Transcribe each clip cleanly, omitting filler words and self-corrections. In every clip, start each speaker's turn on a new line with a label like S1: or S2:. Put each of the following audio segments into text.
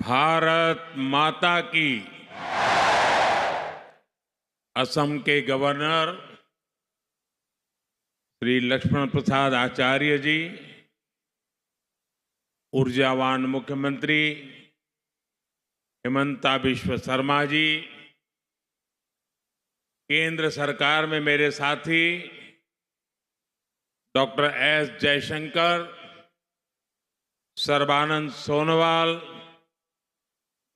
S1: भारत माता की। असम के गवर्नर श्री लक्ष्मण प्रसाद आचार्य जी, ऊर्जावान मुख्यमंत्री हिमंता बिश्व शर्मा जी, केंद्र सरकार में मेरे साथी डॉक्टर एस जयशंकर, सर्बानंद सोनोवाल,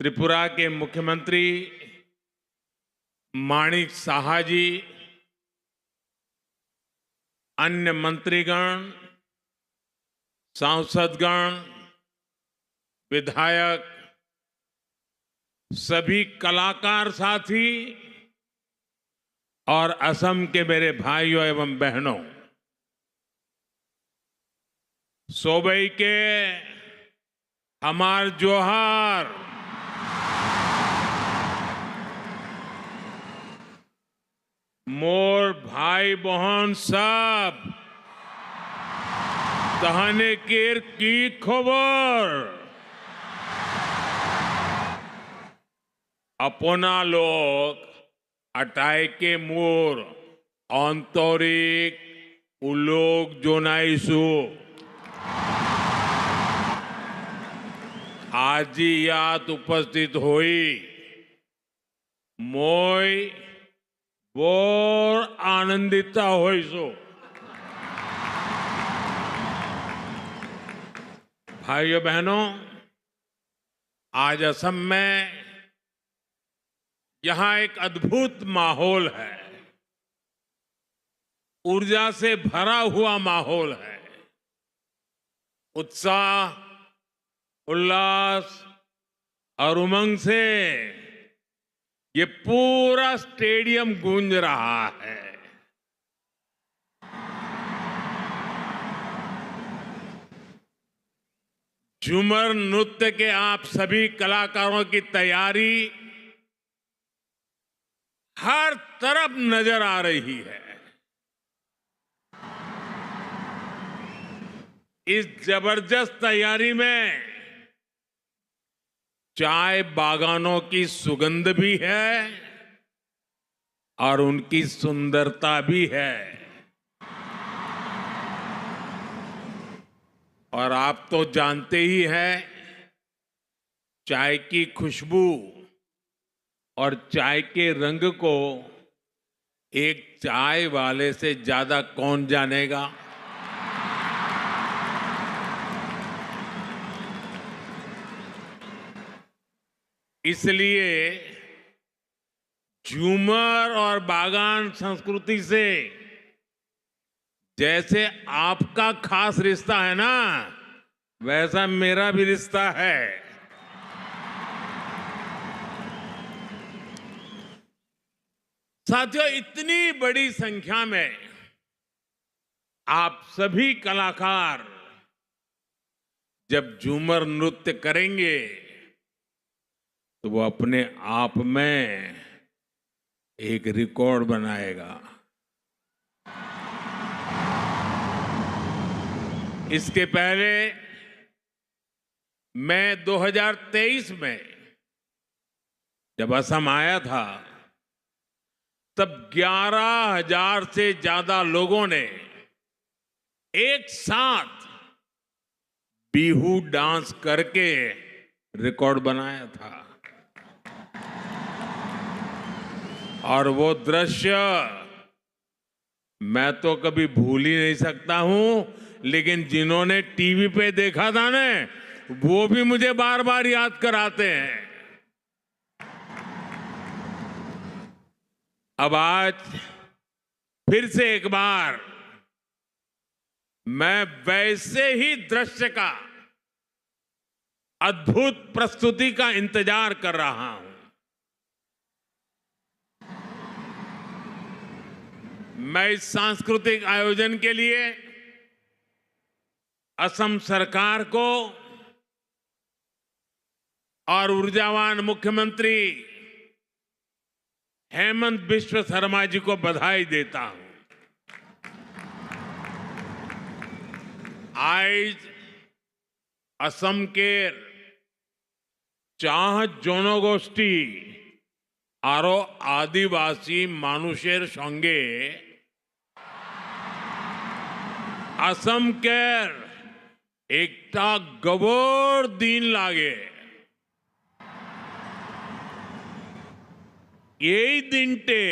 S1: त्रिपुरा के मुख्यमंत्री माणिक साहा जी, अन्य मंत्रीगण, सांसदगण, विधायक, सभी कलाकार साथी और असम के मेरे भाइयों एवं बहनों, सोबई के हमार जोहार। मोर भाई बहन सब तहने केर की खबर। अपना लोग अटाई के मोर आंतरिक उलोक जोनाइसु आज यात उपस्थित हुई मोय बोर आनंदिता होइसो। भाइयों बहनों, आज असम में यहां एक अद्भुत माहौल है, ऊर्जा से भरा हुआ माहौल है। उत्साह, उल्लास और उमंग से ये पूरा स्टेडियम गूंज रहा है। झूमर नृत्य के आप सभी कलाकारों की तैयारी हर तरफ नजर आ रही है। इस जबरदस्त तैयारी में चाय बागानों की सुगंध भी है और उनकी सुंदरता भी है। और आप तो जानते ही हैं, चाय की खुशबू और चाय के रंग को एक चाय वाले से ज्यादा कौन जानेगा। इसलिए झूमर और बागान संस्कृति से जैसे आपका खास रिश्ता है ना, वैसा मेरा भी रिश्ता है। साथियों, इतनी बड़ी संख्या में आप सभी कलाकार जब झूमर नृत्य करेंगे तो वो अपने आप में एक रिकॉर्ड बनाएगा। इसके पहले मैं 2023 में जब असम आया था, तब 11,000 से ज्यादा लोगों ने एक साथ बिहू डांस करके रिकॉर्ड बनाया था। और वो दृश्य मैं तो कभी भूल ही नहीं सकता हूं, लेकिन जिन्होंने टीवी पे देखा था ना, वो भी मुझे बार बार याद कराते हैं। अब आज फिर से एक बार मैं वैसे ही दृश्य का, अद्भुत प्रस्तुति का इंतजार कर रहा हूं। मैं इस सांस्कृतिक आयोजन के लिए असम सरकार को और ऊर्जावान मुख्यमंत्री हेमंत बिश्व शर्मा जी को बधाई देता हूं। आज असम के চাহ জনগোষ্ঠী আরো আদিবাসী মানুষের সঙ্গে असमकेर एकटा गबोर दिन लागे यही दिनटे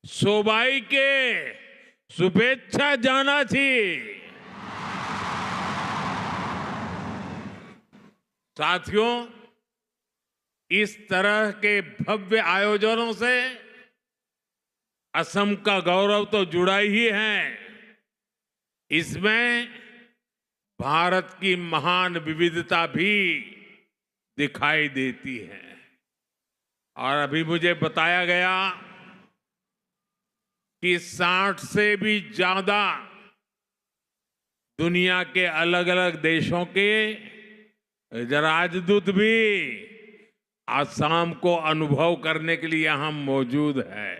S1: सबाई के शुभेच्छा जाना थी। साथियों, इस तरह के भव्य आयोजनों से असम का गौरव तो जुड़ा ही है, इसमें भारत की महान विविधता भी दिखाई देती है। और अभी मुझे बताया गया कि 60 से भी ज्यादा दुनिया के अलग अलग देशों के राजदूत भी असम को अनुभव करने के लिए यहां मौजूद है।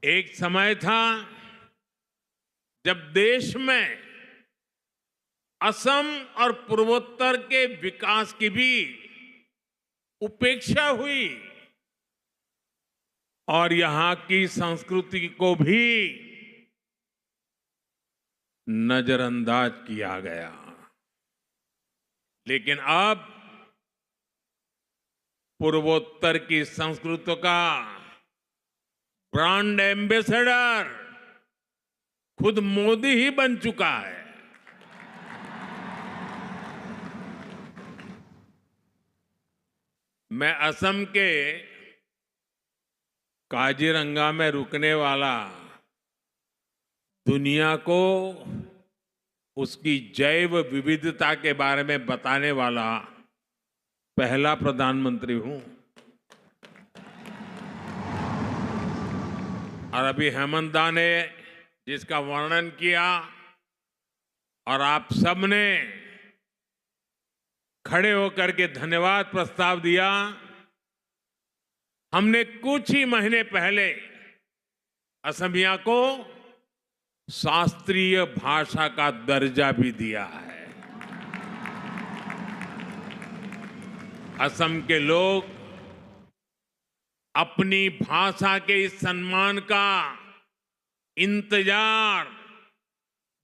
S1: एक समय था जब देश में असम और पूर्वोत्तर के विकास की भी उपेक्षा हुई और यहां की संस्कृति को भी नजरअंदाज किया गया। लेकिन अब पूर्वोत्तर की संस्कृति का ब्रांड एम्बेसडर खुद मोदी ही बन चुका है। मैं असम के काजीरंगा में रुकने वाला, दुनिया को उसकी जैव विविधता के बारे में बताने वाला पहला प्रधानमंत्री हूं। और अभी हेमंता ने जिसका वर्णन किया और आप सबने खड़े होकर के धन्यवाद प्रस्ताव दिया, हमने कुछ ही महीने पहले असमिया को शास्त्रीय भाषा का दर्जा भी दिया है। असम के लोग अपनी भाषा के इस सम्मान का इंतजार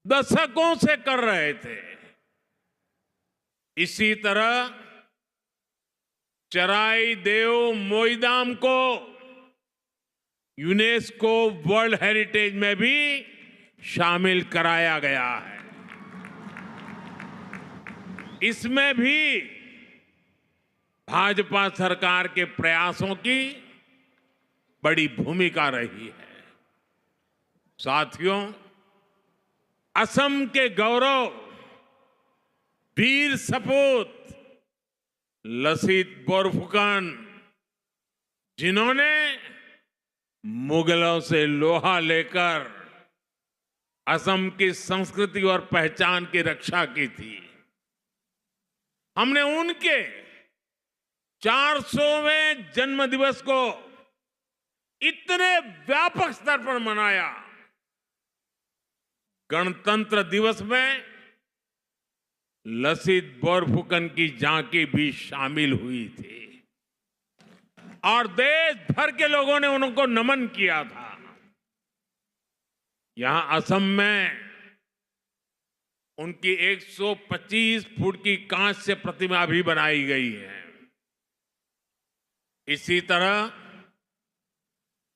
S1: दशकों से कर रहे थे। इसी तरह चराई देव मोईदाम को यूनेस्को वर्ल्ड हेरिटेज में भी शामिल कराया गया है। इसमें भी भाजपा सरकार के प्रयासों की बड़ी भूमिका रही है। साथियों, असम के गौरव वीर सपूत लसित बोरफुकन, जिन्होंने मुगलों से लोहा लेकर असम की संस्कृति और पहचान की रक्षा की थी। हमने उनके 400वें जन्म दिवस को इतने व्यापक स्तर पर मनाया। गणतंत्र दिवस में लसित बोरफुकन की झांकी भी शामिल हुई थी और देश भर के लोगों ने उनको नमन किया था। यहां असम में उनकी 125 फुट की कांस्य प्रतिमा भी बनाई गई है। इसी तरह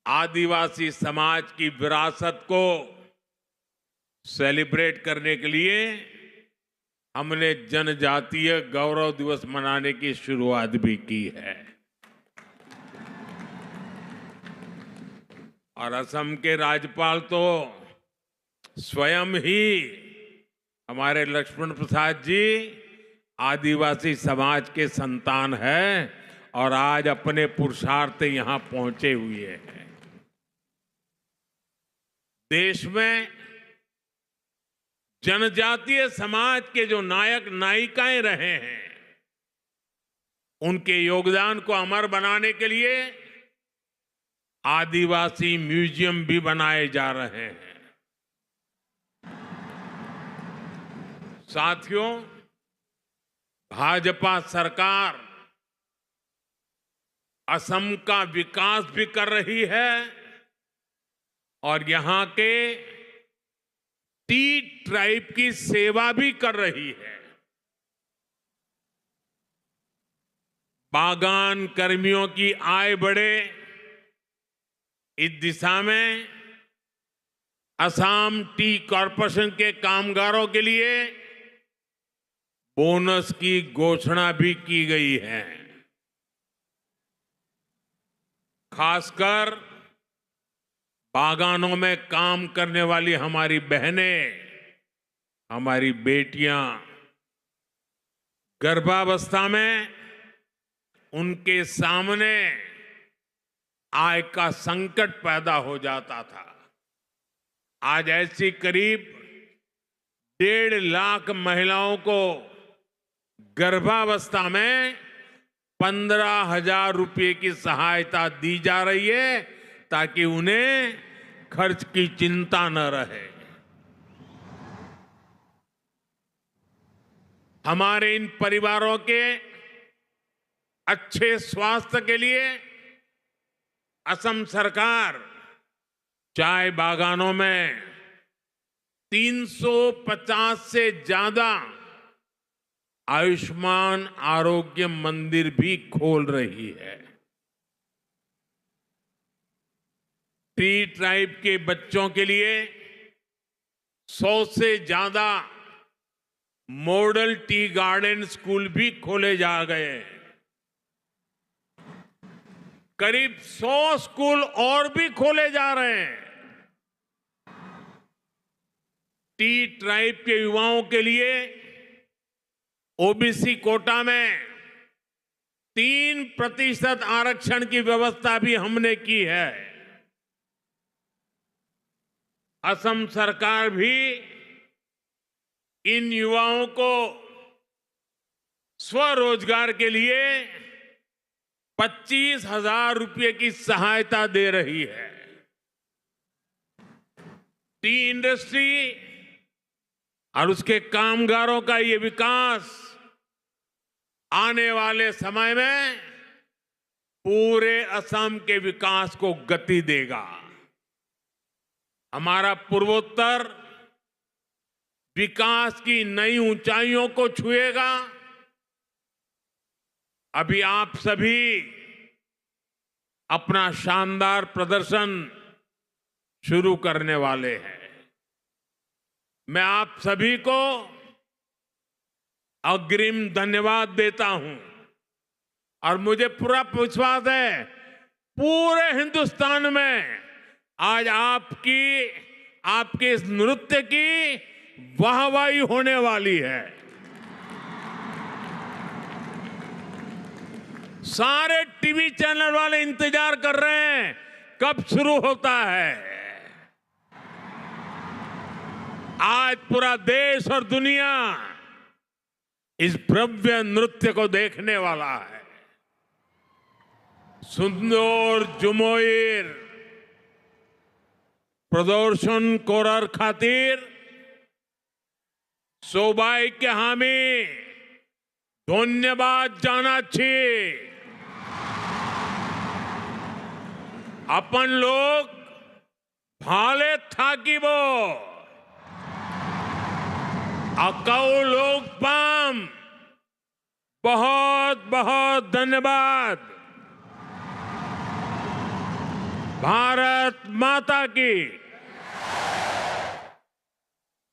S1: आदिवासी समाज की विरासत को सेलिब्रेट करने के लिए हमने जनजातीय गौरव दिवस मनाने की शुरुआत भी की है। और असम के राज्यपाल तो स्वयं ही हमारे लक्ष्मण प्रसाद जी आदिवासी समाज के संतान हैं और आज अपने पुरुषार्थ यहां पहुंचे हुए हैं। देश में जनजातीय समाज के जो नायक नायिकाएं रहे हैं, उनके योगदान को अमर बनाने के लिए आदिवासी म्यूजियम भी बनाए जा रहे हैं। साथियों, भाजपा सरकार असम का विकास भी कर रही है और यहां के टी ट्राइब की सेवा भी कर रही है। बागान कर्मियों की आय बढ़े, इस दिशा में असम टी कॉरपोरेशन के कामगारों के लिए बोनस की घोषणा भी की गई है। खासकर बागानों में काम करने वाली हमारी बहनें, हमारी बेटियां गर्भावस्था में उनके सामने आय का संकट पैदा हो जाता था। आज ऐसी करीब 1.5 लाख महिलाओं को गर्भावस्था में 15,000 रुपये की सहायता दी जा रही है ताकि उन्हें खर्च की चिंता न रहे। हमारे इन परिवारों के अच्छे स्वास्थ्य के लिए असम सरकार चाय बागानों में 350 से ज्यादा आयुष्मान आरोग्य मंदिर भी खोल रही है। टी ट्राइब के बच्चों के लिए 100 से ज्यादा मॉडल टी गार्डन स्कूल भी खोले जा गए। करीब 100 स्कूल और भी खोले जा रहे हैं। टी ट्राइब के युवाओं के लिए ओबीसी कोटा में 3% आरक्षण की व्यवस्था भी हमने की है। असम सरकार भी इन युवाओं को स्वरोजगार के लिए 25,000 रुपये की सहायता दे रही है। टी इंडस्ट्री और उसके कामगारों का ये विकास आने वाले समय में पूरे असम के विकास को गति देगा। हमारा पूर्वोत्तर विकास की नई ऊंचाइयों को छुएगा। अभी आप सभी अपना शानदार प्रदर्शन शुरू करने वाले हैं। मैं आप सभी को अग्रिम धन्यवाद देता हूं और मुझे पूरा विश्वास है पूरे हिंदुस्तान में आज आपके इस नृत्य की वाहवाही होने वाली है। सारे टीवी चैनल वाले इंतजार कर रहे हैं कब शुरू होता है। आज पूरा देश और दुनिया इस भव्य नृत्य को देखने वाला है। सुंदर जुमोइर प्रदर्शन कोरर खातिर सोबाई के हामी धन्यवाद जानाচ্ছি। अपन लोग भाले থাকিব अकाउ लोग पाम। बहुत बहुत धन्यवाद। भारत माता की।